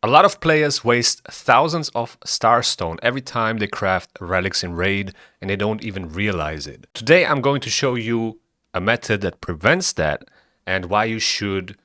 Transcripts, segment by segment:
A lot of players waste thousands of starstone every time they craft relics in raid and they don't even realize it. Today I'm going to show you a method that prevents that and why you should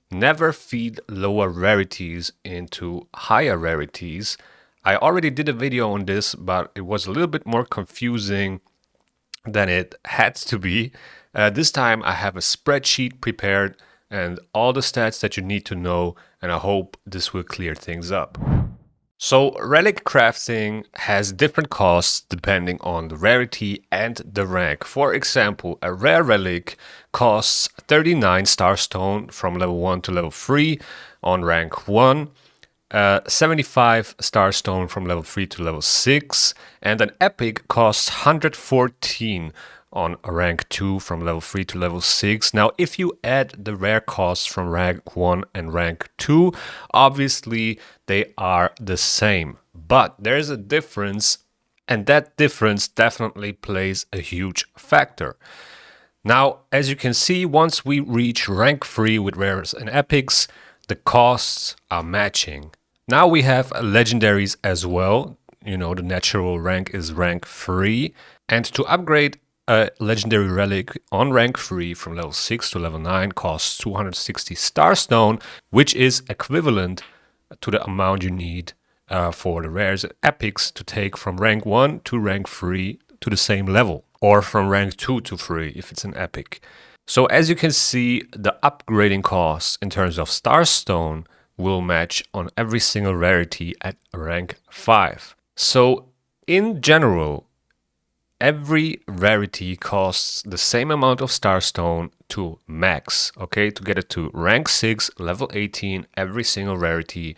never feed lower rarities into higher rarities. I already did a video on this, but it was a little bit more confusing than it had to be. This time I have a spreadsheet prepared and all the stats that you need to know, and I hope this will clear things up. So relic crafting has different costs depending on the rarity and the rank. For example, a rare relic costs 39 starstone from level 1 to level 3 on rank 1, 75 starstone from level 3 to level 6, and an epic costs 114 on rank 2 from level 3 to level 6. Now, if you add the rare costs from rank 1 and rank 2, obviously they are the same. But there's a difference, and that difference definitely plays a huge factor. Now, as you can see, once we reach rank 3 with rares and epics, the costs are matching. Now we have legendaries as well. You know, the natural rank is rank 3. And to upgrade a legendary relic on rank 3 from level 6 to level 9 costs 260 starstone, which is equivalent to the amount you need for the rares and epics to take from rank 1 to rank 3 to the same level, or from rank 2 to 3 if it's an epic. So as you can see, the upgrading costs in terms of starstone will match on every single rarity at rank 5. So in general, every rarity costs the same amount of starstone to max, okay? To get it to rank 6, level 18, every single rarity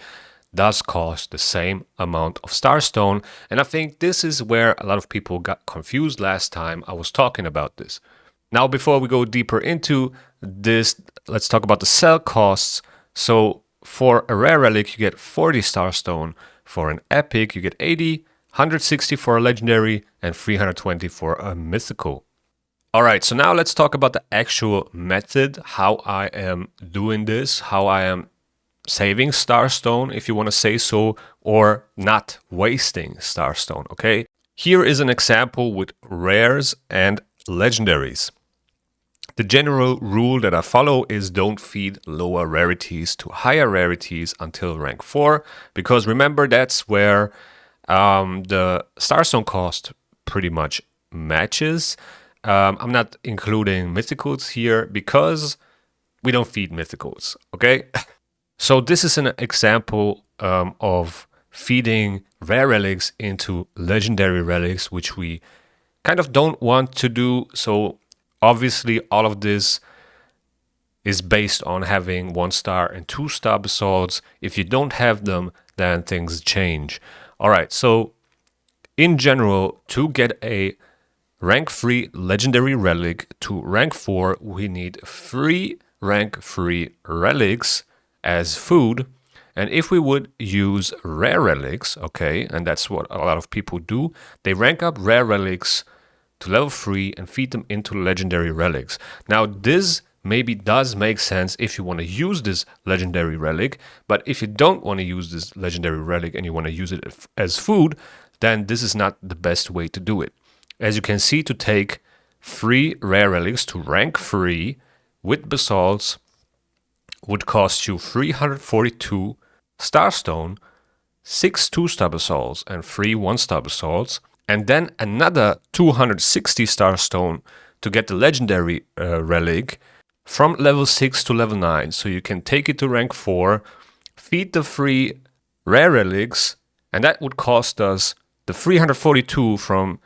does cost the same amount of starstone. And I think this is where a lot of people got confused last time I was talking about this. Now, before we go deeper into this, let's talk about the sell costs. So for a rare relic, you get 40 starstone. For an epic, you get 80, 160 for a legendary, and 320 for a mythical. Alright, so now let's talk about the actual method, how I am doing this, how I am saving starstone, if you want to say so, or not wasting starstone, okay? Here is an example with rares and legendaries. The general rule that I follow is don't feed lower rarities to higher rarities until rank 4, because remember, that's where the starstone cost pretty much matches. I'm not including mythicals here because we don't feed mythicals, okay? So this is an example of feeding rare relics into legendary relics, which we kind of don't want to do. So obviously all of this is based on having 1-star and 2-star basalts. If you don't have them, then things change. All right, so in general, to get a rank 3 legendary relic to rank 4, we need 3 rank 3 relics as food. And if we would use rare relics, okay, and that's what a lot of people do, they rank up rare relics to level 3 and feed them into legendary relics. Now, this maybe does make sense if you want to use this legendary relic, but if you don't want to use this legendary relic and you want to use it as food, then this is not the best way to do it. As you can see, to take 3 rare relics to rank 3 with basalts would cost you 342 starstone, 6 2-star basalts, and 3 1-star basalts, and then another 260 starstone to get the legendary relic from level 6 to level 9. So you can take it to rank 4, feed the 3 rare relics, and that would cost us the 342 from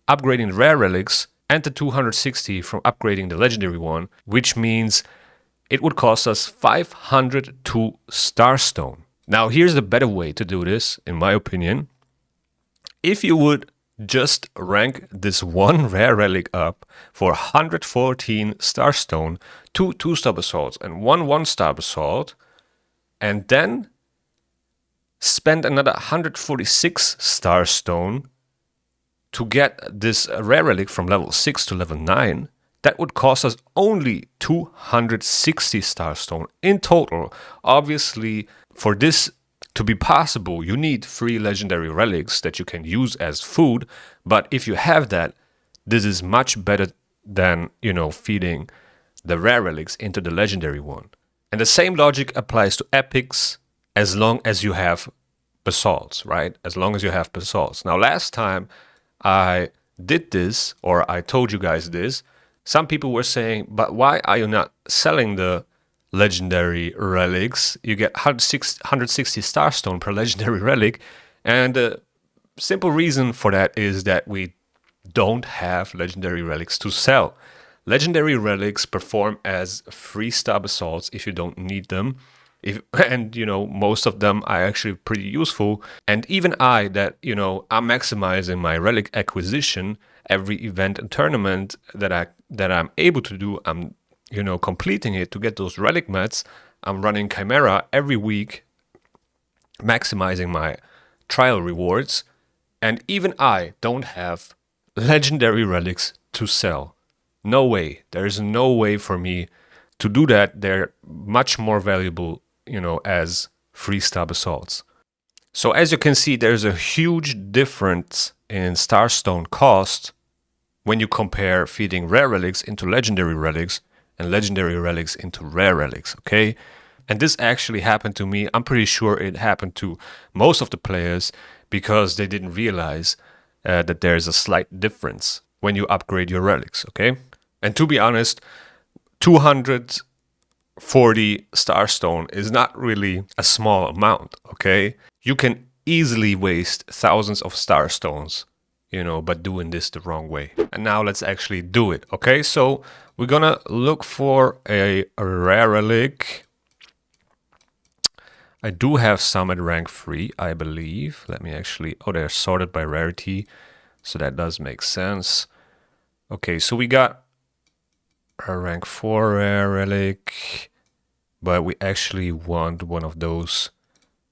upgrading the rare relics and the 260 from upgrading the legendary one, which means it would cost us 502 starstone. Now, here's the better way to do this, in my opinion. If you would just rank this one rare relic up for 114 starstone, 2 2-star basalts, and 1 1-star basalt, and then spend another 146 starstone to get this rare relic from level 6 to level 9, that would cost us only 260 starstone in total. Obviously, for this to be possible, you need 3 legendary relics that you can use as food. But if you have that, this is much better than, feeding the rare relics into the legendary one. And the same logic applies to epics as long as you have basalts, right? As long as you have basalts. Now, last time I did this, or I told you guys this, some people were saying, but why are you not selling the legendary relics? You get 160 starstone per legendary relic. And the simple reason for that is that we don't have legendary relics to sell. Legendary relics perform as 3-star basalts if you don't need them. Most of them are actually pretty useful. And even I'm maximizing my relic acquisition every event and tournament that I'm able to do. I'm completing it to get those relic mats. I'm running Chimera every week, maximizing my trial rewards. And even I don't have legendary relics to sell. No way. There is no way for me to do that. They're much more valuable, as 3-star basalts. So as you can see, there's a huge difference in starstone cost when you compare feeding rare relics into legendary relics and legendary relics into rare relics, okay? And this actually happened to me. I'm pretty sure it happened to most of the players because they didn't realize that there's a slight difference when you upgrade your relics, okay? And to be honest, 240 starstone is not really a small amount, okay? You can easily waste thousands of starstones, but doing this the wrong way. And now let's actually do it, okay? So we're gonna look for a rare relic. I do have some at rank 3, I believe. Let me actually, they're sorted by rarity, so that does make sense. Okay, so we got a rank 4 rare relic, but we actually want one of those.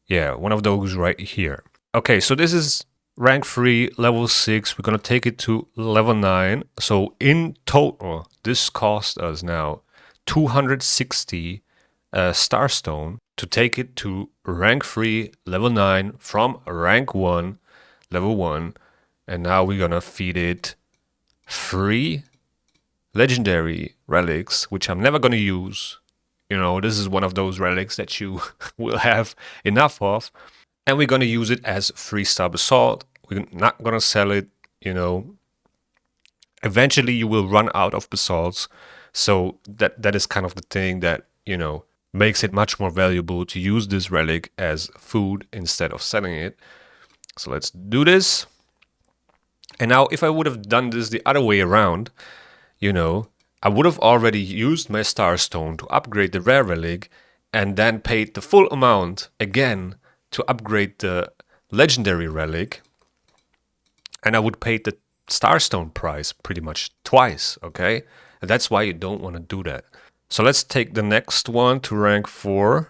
Yeah, one of those right here. Okay, so this is rank 3, level 6. We're gonna take it to level 9. So in total, this cost us now 260 starstone to take it to rank 3, level 9 from rank 1, level 1. And now we're gonna feed it 3 legendary relics, which I'm never gonna use. This is one of those relics that you will have enough of. And we're gonna use it as 3-star basalt. We're not gonna sell it, Eventually you will run out of basalts. So that is kind of the thing that, makes it much more valuable to use this relic as food instead of selling it. So let's do this. And now if I would have done this the other way around, I would have already used my starstone to upgrade the rare relic and then paid the full amount again to upgrade the legendary relic. And I would pay the starstone price pretty much twice, okay? And that's why you don't want to do that. So let's take the next one to rank 4.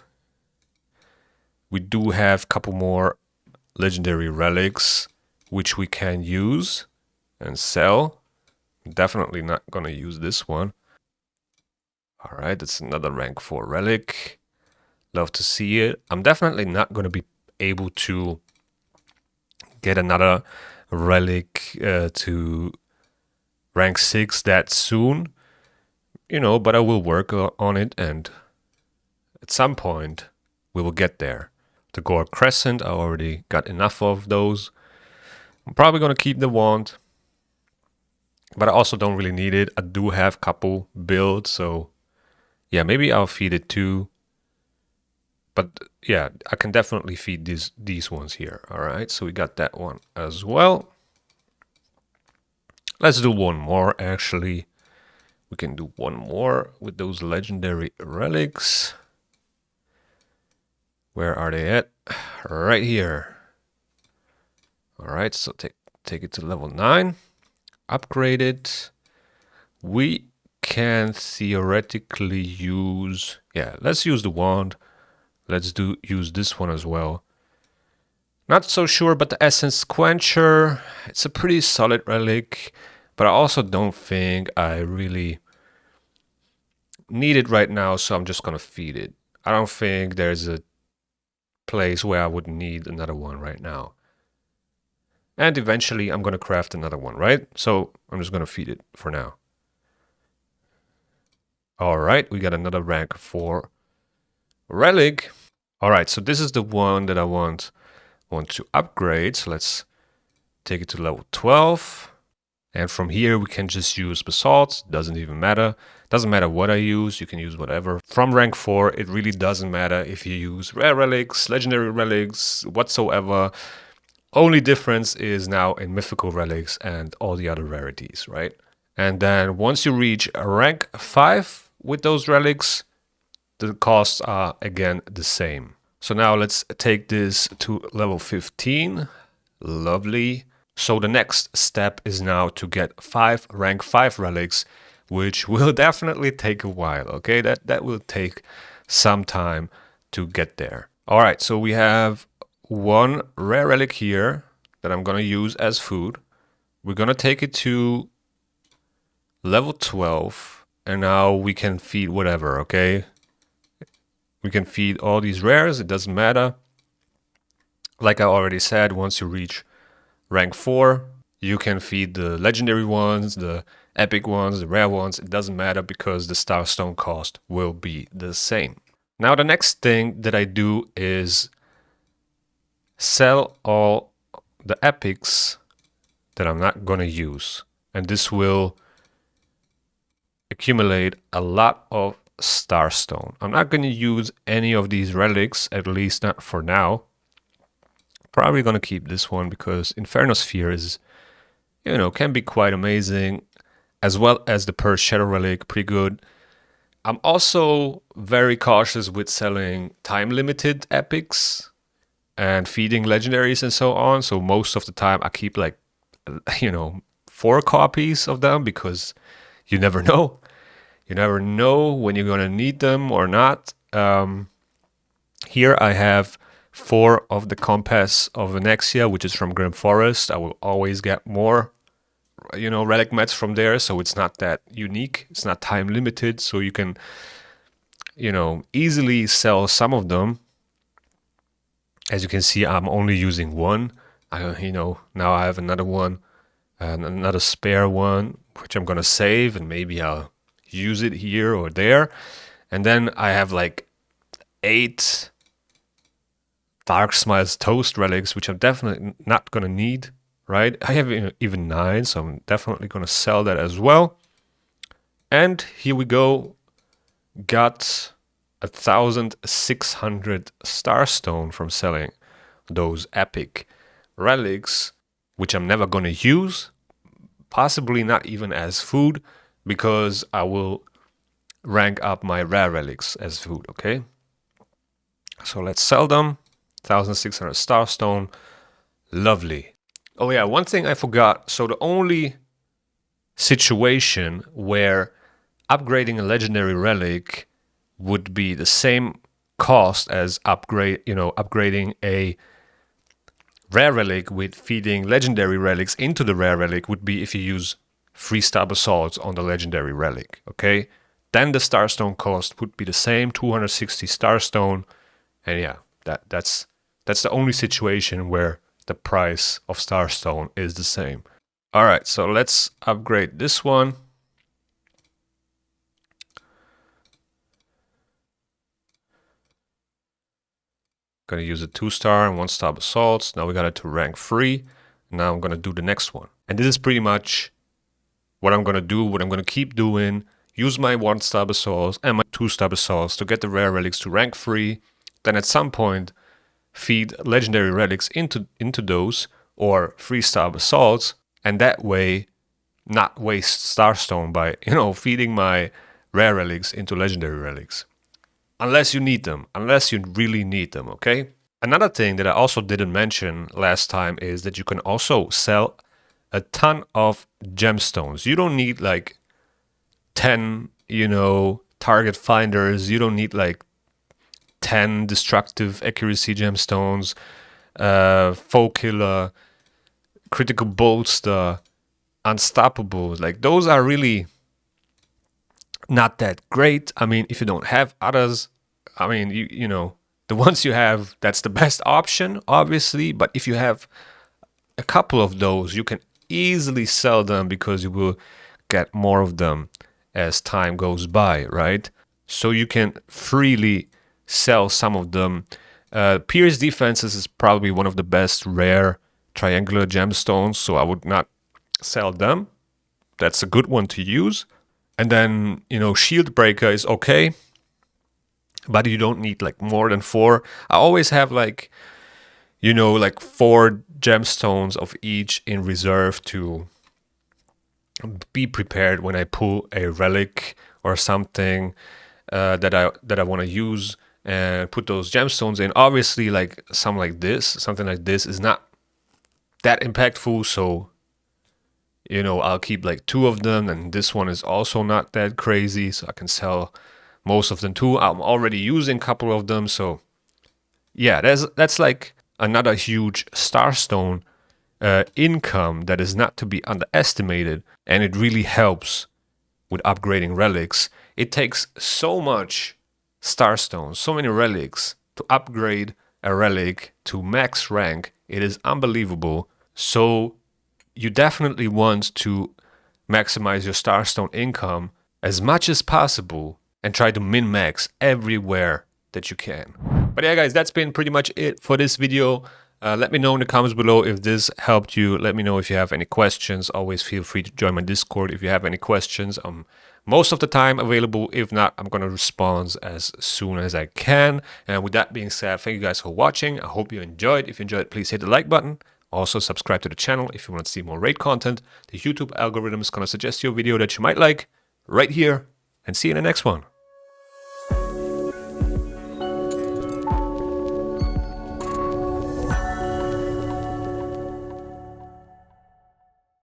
We do have a couple more legendary relics which we can use and sell. Definitely not gonna use this one. All right, that's another rank 4 relic. Love to see it. I'm definitely not gonna be able to get another relic to rank 6 that soon, but I will work on it, and at some point we will get there. The Gore Crescent, I already got enough of those. I'm probably gonna keep the wand, but I also don't really need it. I do have a couple builds, so yeah, maybe I'll feed it too. But yeah, I can definitely feed these ones here. All right, so we got that one as well. Let's do one more, actually. We can do one more with those legendary relics. Where are they at? Right here. All right, so take it to level 9. Upgrade it. We can theoretically use, let's use the wand. Let's use this one as well. Not so sure about the Essence Quencher. It's a pretty solid relic, but I also don't think I really need it right now, so I'm just gonna feed it. I don't think there's a place where I would need another one right now. And eventually I'm going to craft another one, right? So I'm just going to feed it for now. All right, we got another rank 4 relic. All right, so this is the one that I want to upgrade. So let's take it to level 12. And from here, we can just use basalt. Doesn't even matter. Doesn't matter what I use. You can use whatever. From rank 4, it really doesn't matter if you use rare relics, legendary relics, whatsoever. Only difference is now in mythical relics and all the other rarities, right? And then once you reach rank 5 with those relics, the costs are again the same. So now let's take this to level 15. Lovely. So the next step is now to get 5 rank 5 relics, which will definitely take a while, okay? That will take some time to get there. All right, so we have one rare relic here that I'm gonna use as food. We're gonna take it to level 12, and now we can feed whatever, okay? We can feed all these rares, it doesn't matter. Like I already said, once you reach rank 4, you can feed the legendary ones, the epic ones, the rare ones. It doesn't matter because the starstone cost will be the same. Now the next thing that I do is sell all the epics that I'm not gonna use. And this will accumulate a lot of starstone. I'm not gonna use any of these relics, at least not for now. Probably gonna keep this one because Infernosphere is, you know, can be quite amazing, as well as the Purge Shadow Relic, pretty good. I'm also very cautious with selling time-limited epics and feeding legendaries and so on. So most of the time I keep like, you know, 4 copies of them because you never know. You never know when you're gonna need them or not. Here I have 4 of the Compass of Venexia, which is from Grim Forest. I will always get more, you know, relic mats from there, so it's not that unique. It's not time limited, so you can, you know, easily sell some of them. As you can see, I'm only using one. You know, now I have another one and another spare one, which I'm gonna save, and maybe I'll use it here or there. And then I have like 8 Dark Smiles Toast relics, which I'm definitely not gonna need, right? I have even 9, so I'm definitely gonna sell that as well. And here we go. Got 1,600 starstone from selling those epic relics, which I'm never gonna use, possibly not even as food, because I will rank up my rare relics as food, okay? So let's sell them. 1,600 starstone. Lovely. Oh yeah, one thing I forgot. So the only situation where upgrading a legendary relic would be the same cost as upgrading a rare relic with feeding legendary relics into the rare relic would be if you use 3-star basalts on the legendary relic, okay? Then the starstone cost would be the same, 260 starstone, and yeah, that's the only situation where the price of starstone is the same. All right, so let's upgrade this one. Gonna use a 2-star and 1-star basalts. Now we got it to rank 3. Now I'm gonna do the next one. And this is pretty much what I'm gonna do, what I'm gonna keep doing. Use my 1-star basalts and my 2-star basalts to get the rare relics to rank 3. Then at some point feed legendary relics into those, or 3-star basalts, and that way not waste starstone by, you know, feeding my rare relics into legendary relics. Unless you need them, unless you really need them, okay? Another thing that I also didn't mention last time is that you can also sell a ton of gemstones. You don't need like 10, you know, target finders. You don't need like 10 destructive accuracy gemstones, foe killer, critical bolster, unstoppable. Like those are really not that great. I mean, if you don't have others, I mean, you know, the ones you have, that's the best option, obviously. But if you have a couple of those, you can easily sell them because you will get more of them as time goes by, right? So you can freely sell some of them. Pierce Defenses is probably one of the best rare triangular gemstones, so I would not sell them. That's a good one to use. And then, Shield Breaker is okay, but you don't need like more than 4. I always have like 4 gemstones of each in reserve to be prepared when I pull a relic or something that I want to use, and put those gemstones in. Obviously, like something like this is not that impactful, so I'll keep like 2 of them, and this one is also not that crazy, so I can sell most of them too. I'm already using a couple of them, so yeah, that's like another huge starstone income that is not to be underestimated, and it really helps with upgrading relics. It takes so much starstones, so many relics to upgrade a relic to max rank. It is unbelievable. So you definitely want to maximize your starstone income as much as possible and try to min-max everywhere that you can. But yeah, guys, that's been pretty much it for this video. Let me know in the comments below if this helped you. Let me know if you have any questions. Always feel free to join my Discord if you have any questions. I'm most of the time available. If not, I'm going to respond as soon as I can. And with that being said, thank you guys for watching. I hope you enjoyed. If you enjoyed, please hit the like button. Also, subscribe to the channel if you want to see more raid content. The YouTube algorithm is going to suggest you a video that you might like right here. And see you in the next one.